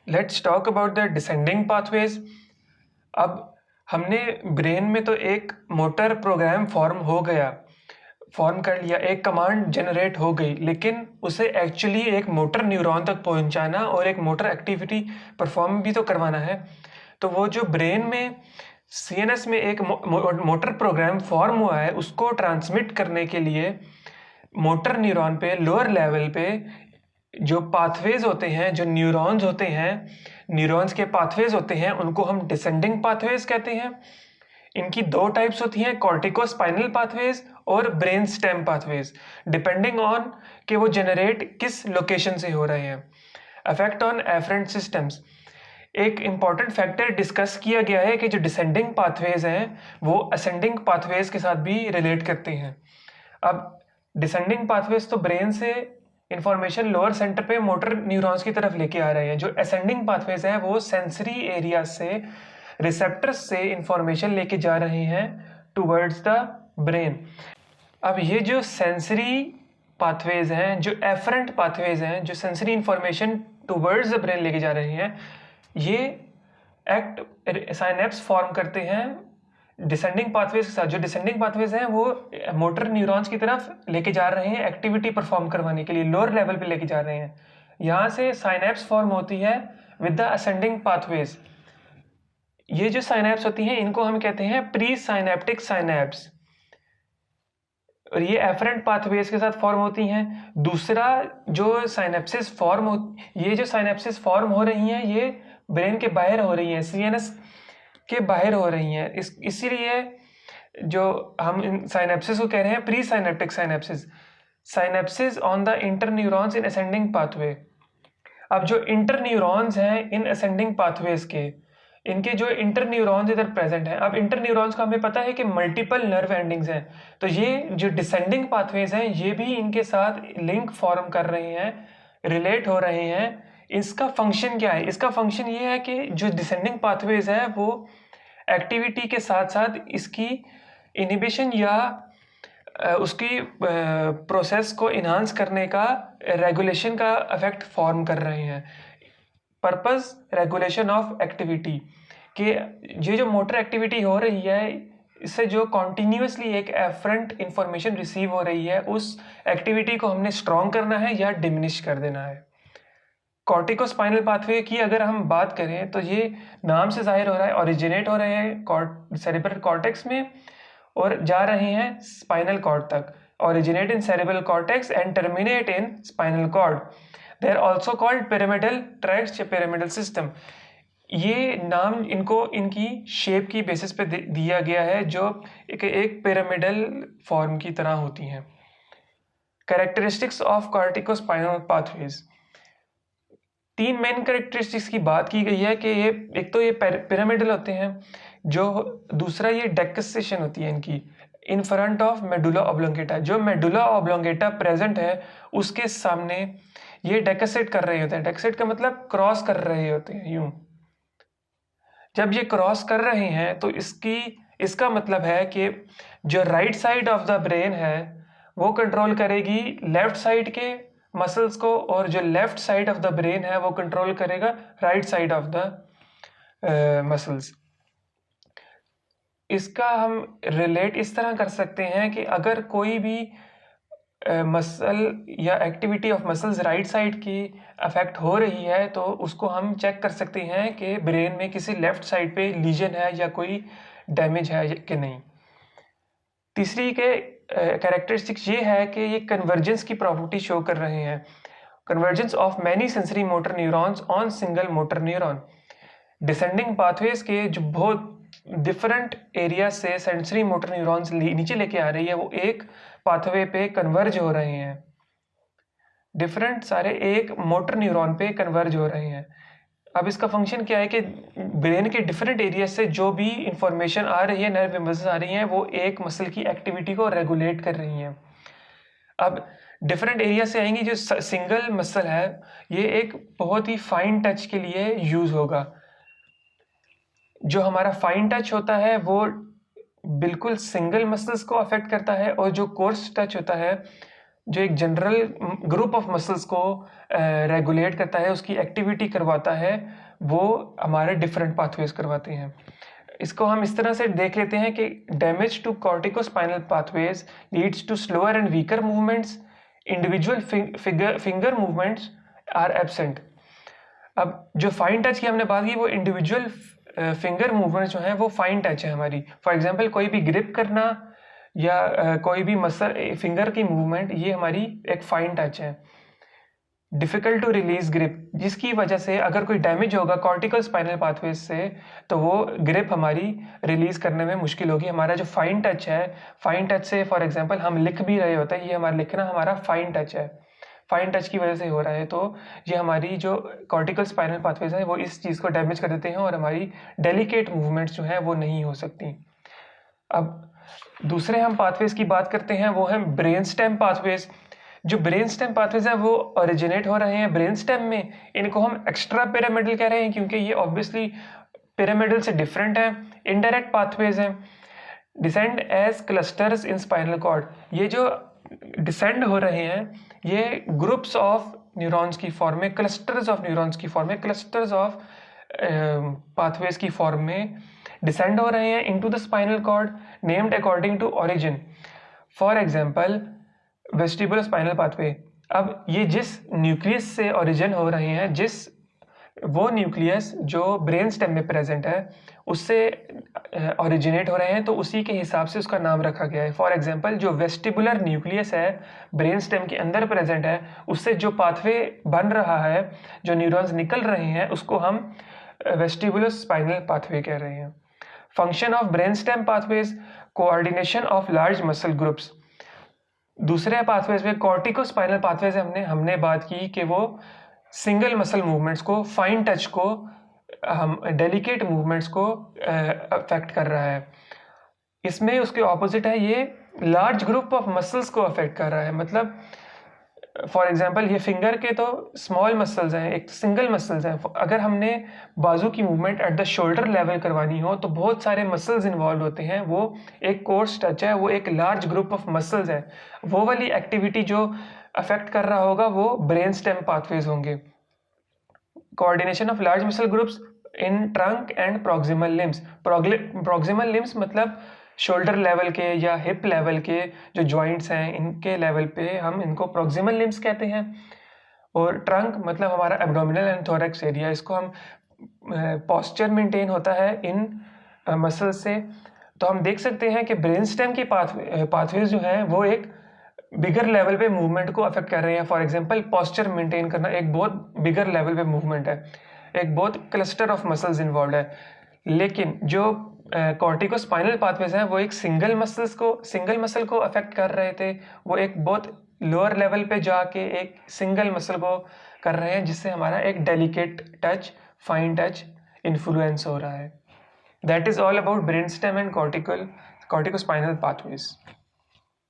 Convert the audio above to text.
Let's talk about the descending pathways. अब हमने brain में तो एक मोटर प्रोग्राम फॉर्म कर लिया, एक कमांड जनरेट हो गई, लेकिन उसे एक्चुअली एक मोटर न्यूरॉन तक पहुंचाना और एक मोटर एक्टिविटी परफॉर्म भी तो करवाना है। तो वो जो ब्रेन में सीएनएस में एक मोटर प्रोग्राम फॉर्म हुआ है, उसको ट्रांसमिट करने के लिए मोटर न्यूरॉन पे लोअर लेवल पे जो पाथवेज होते हैं, जो न्यूरॉन्स होते हैं, न्यूरॉन्स के पाथवेज होते हैं, उनको हम डिसेंडिंग पाथवेज कहते हैं। इनकी दो टाइप्स होती हैं, कॉर्टिकोस्पाइनल पाथवेज और brain stem pathways, depending on कि वो जनरेट किस लोकेशन से हो रहे हैं। Affect on efferent systems. एक इंपॉर्टेंट फैक्टर डिस्कस किया गया है कि जो डिसेंडिंग पाथवेज हैं वो असेंडिंग पाथवेज के साथ भी रिलेट करते हैं। अब डिसेंडिंग पाथवेज तो ब्रेन से इंफॉर्मेशन लोअर सेंटर पे मोटर न्यूरॉन्स की तरफ लेके आ रहे हैं। जो असेंडिंग पाथवेज हैं वो सेंसरी एरिया से रिसेप्टर्स से इंफॉर्मेशन लेके जा रहे हैं टूवर्ड्स द ब्रेन। अब ये जो सेंसरी पाथवेज हैं, जो एफरेंट पाथवेज हैं, जो sensory information towards the brain लेके जा रहे हैं, ये एक्ट साइनेप्स फॉर्म करते हैं डिसेंडिंग पाथवेज के साथ। जो डिसेंडिंग पाथवेज हैं वो मोटर न्यूरॉन्स की तरफ लेके जा रहे हैं एक्टिविटी परफॉर्म करवाने के लिए, लोअर लेवल पे लेके जा रहे हैं। यहाँ से साइनेप्स फॉर्म होती है विद द असेंडिंग पाथवेज। ये जो साइनेप्स होती हैं इनको हम कहते हैं प्री साइनेप्टिक साइनेप्स, और ये एफरेंट पाथवेज के साथ फॉर्म होती हैं। दूसरा जो साइनेप्सिस ये जो साइनेप्सिस फॉर्म हो रही हैं ये ब्रेन के बाहर हो रही हैं, सीएनएस के बाहर हो रही हैं। इसीलिए जो हम इन साइनेप्सिस को कह रहे हैं presynaptic synapsis, synapsis on the interneurons in ascending pathway. अब जो इंटर न्यूरॉन्स हैं इन असेंडिंग पाथवेज के, इनके जो इंटर न्यूरॉन्स इधर प्रेजेंट हैं। अब इंटर न्यूरॉन्स का हमें पता है कि मल्टीपल नर्व एंडिंग्स हैं, तो ये जो डिसेंडिंग पाथवेज हैं ये भी इनके साथ लिंक फॉर्म कर रहे हैं, रिलेट हो रहे हैं। इसका फंक्शन क्या है? इसका फंक्शन ये है कि जो डिसेंडिंग पाथवेज है वो एक्टिविटी के साथ साथ इसकी इनिबिशन या उसकी प्रोसेस को इन्हांस करने का, रेगुलेशन का इफेक्ट फॉर्म कर रहे हैं। पर्पस रेगुलेशन ऑफ एक्टिविटी कि ये जो मोटर एक्टिविटी हो रही है इससे जो कॉन्टिन्यूसली एक एफरेंट इंफॉर्मेशन रिसीव हो रही है, उस एक्टिविटी को हमने स्ट्रॉन्ग करना है या डिमिनिश कर देना है। कॉर्टिकोस्पाइनल पाथवे की अगर हम बात करें तो ये नाम से जाहिर हो रहा है, ओरिजिनेट हो रहे हैं सेरेब्रल कॉर्टेक्स में और जा रहे हैं स्पाइनल कॉर्ड तक। Originate in cerebral cortex and terminate in spinal cord. They are also called pyramidal tracts या पिरामिडल सिस्टम। ये नाम इनको इनकी शेप की बेसिस पे दिया गया है जो एक पिरामिडल फॉर्म की तरह होती हैं। Characteristics of corticospinal pathways. तीन मेन कैरेक्टरिस्टिक्स की बात की गई है कि ये एक तो ये पिरामिडल होते हैं, जो दूसरा ये डेक्सेशन होती है इनकी in front of medulla oblongata. जो मेडुला ऑब्लोंगेटा प्रेजेंट है उसके सामने ये डेक्सेट कर रहे होते हैं। डेक्सेट का मतलब क्रॉस कर रहे होते हैं। यूं जब ये क्रॉस कर रहे हैं तो इसका मतलब है कि जो right side of the brain है वो कंट्रोल करेगी लेफ्ट साइड के मसल्स को, और जो left side of the brain है वो कंट्रोल करेगा right side of the muscles. इसका हम रिलेट इस तरह कर सकते हैं कि अगर कोई भी मसल या activity of muscles right side की अफेक्ट हो रही है तो उसको हम चेक कर सकते हैं कि ब्रेन में किसी लेफ्ट साइड पे लीजन है या कोई डैमेज है कि नहीं। तीसरी के कैरेक्टरिस्टिक्स ये है कि ये कन्वर्जेंस की प्रॉपर्टी शो कर रहे हैं, convergence of many sensory motor neurons on single motor neuron. Descending pathways के जो बहुत डिफरेंट एरिया से सेंसरी मोटर न्यूरॉन्स नीचे लेके आ रही है वो एक पाथवे पे कन्वर्ज हो रहे हैं। डिफरेंट सारे एक मोटर न्यूरॉन पे कन्वर्ज हो रहे हैं। अब इसका फंक्शन क्या है कि ब्रेन के डिफरेंट एरिया से जो भी इंफॉर्मेशन आ रही है, नर्व इम्पल्सेस आ रही हैं, वो एक मसल की एक्टिविटी को रेगुलेट कर रही हैं। अब डिफरेंट एरिया से आएंगी। जो सिंगल मसल है ये एक बहुत ही फाइन टच के लिए यूज होगा। जो हमारा फाइन टच होता है वो बिल्कुल सिंगल मसल्स को अफेक्ट करता है, और जो कोर्स टच होता है जो एक जनरल ग्रुप ऑफ मसल्स को रेगुलेट करता है, उसकी एक्टिविटी करवाता है, वो हमारे डिफरेंट पाथवेज करवाते हैं। इसको हम इस तरह से देख लेते हैं कि damage to corticospinal pathways leads to slower and weaker movements, individual finger movements are absent. अब जो फाइन टच की हमने बात की, वो इंडिविजुअल फिंगर मूवमेंट जो है वो फाइन टच है हमारी। फॉर एग्जांपल कोई भी ग्रिप करना या कोई भी मसल फिंगर की मूवमेंट, ये हमारी एक फाइन टच है। डिफ़िकल्ट टू रिलीज ग्रिप, जिसकी वजह से अगर कोई डैमेज होगा कॉर्टिकल स्पाइनल पाथवेज से, तो वो ग्रिप हमारी रिलीज करने में मुश्किल होगी। हमारा जो फाइन टच है, फाइन टच से फॉर एग्जांपल हम लिख भी रहे होते हैं, ये हमारा लिखना हमारा फाइन टच है, फाइन टच की वजह से हो रहा है, तो ये हमारी जो कॉर्टिकल स्पाइनल पाथवेज है वो इस चीज़ को डैमेज कर देते हैं और हमारी डेलिकेट मूवमेंट्स जो हैं वो नहीं हो सकती। अब दूसरे हम पाथवेज की बात करते हैं, वो है ब्रेन स्टेम पाथवेज। जो ब्रेन स्टेम पाथवेज है वो ओरिजिनेट हो रहे हैं ब्रेन स्टेम में। इनको हम एक्स्ट्रा पिरामिडल कह रहे हैं क्योंकि ये ऑब्वियसली पिरामिडल से डिफरेंट है। इनडायरेक्ट पाथवेज हैं, descend as clusters in spinal cord. ये जो डिसेंड हो रहे हैं ये ग्रुप्स ऑफ न्यूरॉन्स की फॉर्म में, क्लस्टर्स ऑफ न्यूरॉन्स की फॉर्म में, क्लस्टर्स ऑफ पाथवेज की फॉर्म में डिसेंड हो रहे हैं into the spinal cord, named according to origin. For example vestibular spinal pathway. अब ये जिस न्यूक्लियस से ओरिजिन हो रहे हैं, वो न्यूक्लियस जो ब्रेन स्टेम में प्रेजेंट है उससे ओरिजिनेट हो रहे हैं, तो उसी के हिसाब से उसका नाम रखा गया है। फॉर एग्जांपल जो वेस्टिबुलर न्यूक्लियस है ब्रेन स्टेम के अंदर प्रेजेंट है, उससे जो पाथवे बन रहा है, जो न्यूरॉन्स निकल रहे हैं, उसको हम वेस्टिबुलर स्पाइनल पाथवे कह रहे हैं। Function of brain stem pathways, coordination of large muscle groups. दूसरे पाथवेज में कॉर्टिकोस्पाइनल पाथवे से हमने बात की कि वो सिंगल मसल मूवमेंट्स को, फाइन टच को, हम डेलिकेट मूवमेंट्स को अफेक्ट कर रहा है। इसमें उसके ऑपोजिट है, ये लार्ज ग्रुप ऑफ मसल्स को अफेक्ट कर रहा है। मतलब फॉर एग्जांपल ये फिंगर के तो स्मॉल मसल्स हैं, एक सिंगल मसल्स हैं। अगर हमने बाजू की movement at the shoulder level करवानी हो तो बहुत सारे मसल्स इन्वॉल्व होते हैं, वो एक कोर्स टच है, वो एक लार्ज ग्रुप ऑफ मसल्स है। वो वाली एक्टिविटी जो अफेक्ट कर रहा होगा वो ब्रेन स्टेम पाथवेज होंगे। Coordination of large muscle groups in trunk and proximal limbs. Proximal limbs मतलब शोल्डर लेवल के या हिप लेवल के जो जॉइंट्स हैं, इनके लेवल पे हम इनको प्रॉक्सिमल लिम्स कहते हैं। और ट्रंक मतलब हमारा एब्डोमिनल एंड थोरैक्स एरिया, इसको हम पोस्चर मेंटेन होता है इन मसल से। तो हम देख सकते हैं कि ब्रेन स्टेम की पाथवेज जो हैं वो एक बिगर लेवल पे मूवमेंट को अफेक्ट कर रहे हैं। फॉर एग्जांपल पोस्चर मेंटेन करना एक बहुत बिगर लेवल पे मूवमेंट है, एक बहुत क्लस्टर ऑफ मसल्स इन्वॉल्व है। लेकिन जो कॉर्टिकोस्पाइनल पाथवेज हैं वो एक सिंगल मसल को अफेक्ट कर रहे थे, वो एक बहुत लोअर लेवल पे जाके एक सिंगल मसल को कर रहे हैं, जिससे हमारा एक delicate touch, fine touch influence हो रहा है। That is all about brain stem and corticospinal pathways.